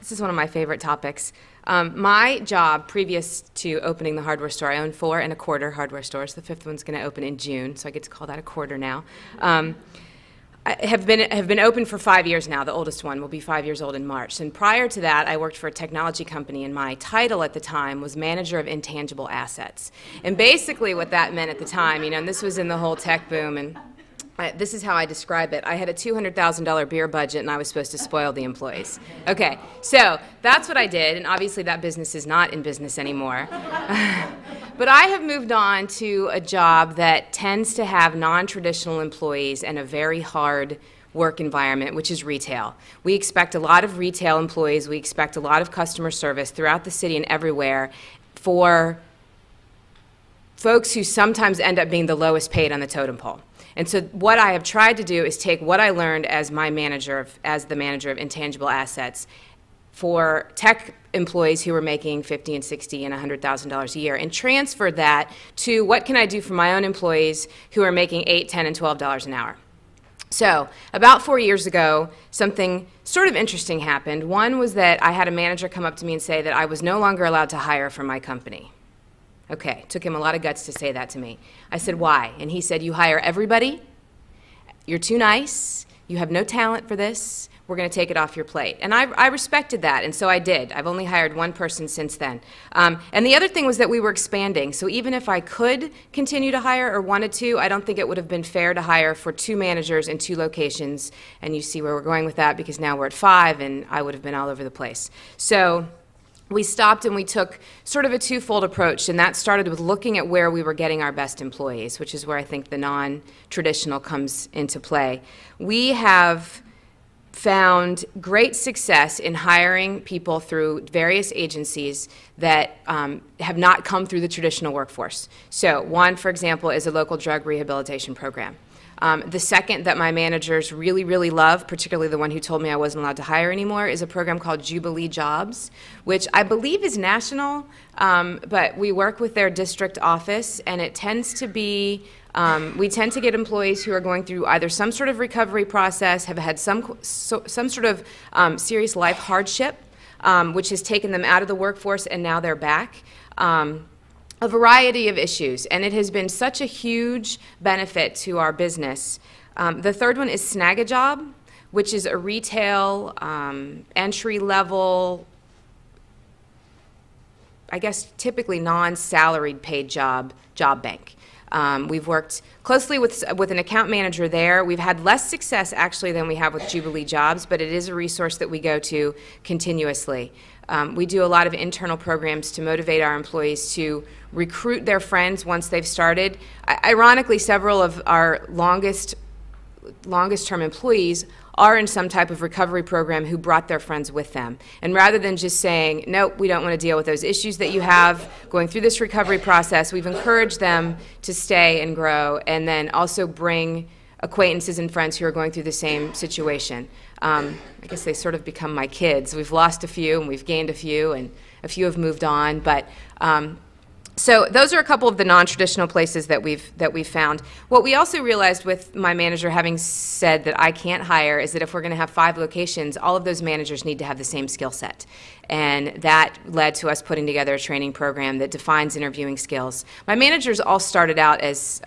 This is one of my favorite topics. My job, previous to opening the hardware store, I own 4 1/4 hardware stores. The 5th one's going to open in June, so I get to call that a quarter now. I have been open for 5 years now. The oldest one will be 5 years old in March. And prior to that, I worked for a technology company, and my title at the time was Manager of Intangible Assets. And basically what that meant at the time, you know, and this was in the whole tech boom, and this is how I describe it. I had a $200,000 beer budget, and I was supposed to spoil the employees. Okay, so that's what I did, and obviously that business is not in business anymore. But I have moved on to a job that tends to have non-traditional employees and a very hard work environment, which is retail. We expect a lot of retail employees. We expect a lot of customer service throughout the city and everywhere for folks who sometimes end up being the lowest paid on the totem pole. And so what I have tried to do is take what I learned as the manager of intangible assets for tech employees who were making $50,000 and $60,000 and $100,000 a year, and transfer that to what can I do for my own employees who are making $8, $10, and $12 an hour. So about 4 years ago, something sort of interesting happened. One was that I had a manager come up to me and say that I was no longer allowed to hire for my company. Okay, took him a lot of guts to say that to me. I said, why? And he said, you hire everybody, you're too nice, you have no talent for this, we're going to take it off your plate. And I respected that, and so I did. I've only hired one person since then. And the other thing was that we were expanding, so even if I could continue to hire or wanted to, I don't think it would have been fair to hire for 2 managers in 2 locations, and you see where we're going with that because now we're at 5, and I would have been all over the place. So we stopped and we took sort of a twofold approach, and that started with looking at where we were getting our best employees, which is where I think the non-traditional comes into play. We have found great success in hiring people through various agencies that have not come through the traditional workforce. So one, for example, is a local drug rehabilitation program. The second that my managers really, really love, particularly the one who told me I wasn't allowed to hire anymore, is a program called Jubilee Jobs, which I believe is national, but we work with their district office, and it tends to be, we tend to get employees who are going through either some sort of recovery process, have had some sort of serious life hardship, which has taken them out of the workforce, and now they're back. A variety of issues, and it has been such a huge benefit to our business. The third one is Snag-a-Job, which is a retail entry-level, I guess typically non-salaried paid job bank. We've worked closely with an account manager there. We've had less success actually than we have with Jubilee Jobs, but it is a resource that we go to continuously. We do a lot of internal programs to motivate our employees to recruit their friends once they've started. Ironically, several of our longest term employees are in some type of recovery program who brought their friends with them. And rather than just saying, nope, we don't want to deal with those issues that you have going through this recovery process, we've encouraged them to stay and grow, and then also bring acquaintances and friends who are going through the same situation. I guess they sort of become my kids. We've lost a few, and we've gained a few, and a few have moved on. But so those are a couple of the non-traditional places that we've found. What we also realized with my manager having said that I can't hire is that if we're going to have 5 locations, all of those managers need to have the same skill set. And that led to us putting together a training program that defines interviewing skills. My managers all started out as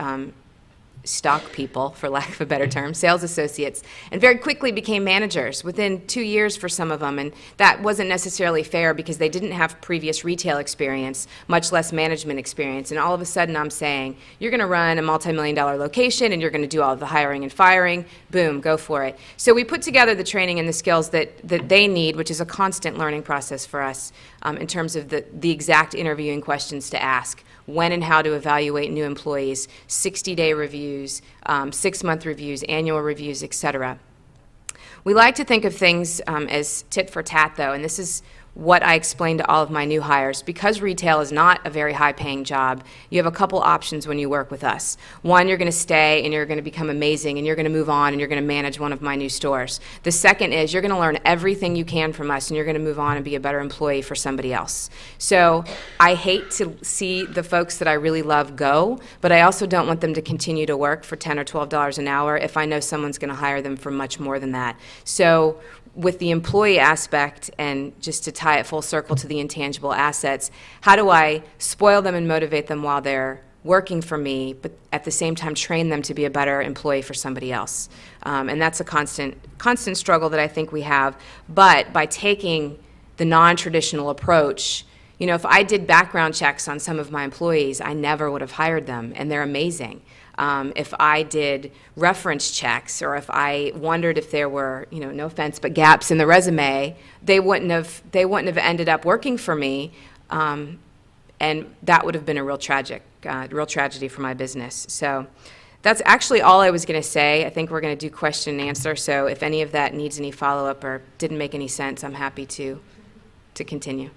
stock people, for lack of a better term, sales associates, and very quickly became managers within 2 years for some of them, and that wasn't necessarily fair because they didn't have previous retail experience, much less management experience, and all of a sudden I'm saying, you're going to run a multi-million-dollar location and you're going to do all of the hiring and firing, boom, go for it. So we put together the training and the skills that they need, which is a constant learning process for us in terms of the exact interviewing questions to ask, when and how to evaluate new employees, 60-day reviews, 6-month reviews, annual reviews, etc. We like to think of things as tit for tat, though, and this is what I explain to all of my new hires. Because retail is not a very high-paying job, you have a couple options when you work with us. One, you're going to stay and you're going to become amazing and you're going to move on and you're going to manage one of my new stores. The second is you're going to learn everything you can from us and you're going to move on and be a better employee for somebody else. So I hate to see the folks that I really love go, but I also don't want them to continue to work for $10 or $12 an hour if I know someone's going to hire them for much more than that. So with the employee aspect, and just to tie it full circle to the intangible assets, how do I spoil them and motivate them while they're working for me, but at the same time train them to be a better employee for somebody else? And that's a constant struggle that I think we have. But by taking the non-traditional approach, you know, if I did background checks on some of my employees, I never would have hired them, and they're amazing. If I did reference checks, or if I wondered if there were, you know, no offense, but gaps in the resume, they wouldn't have ended up working for me, and that would have been a real tragedy for my business. So that's actually all I was going to say. I think we're going to do question and answer. So if any of that needs any follow-up or didn't make any sense, I'm happy to continue.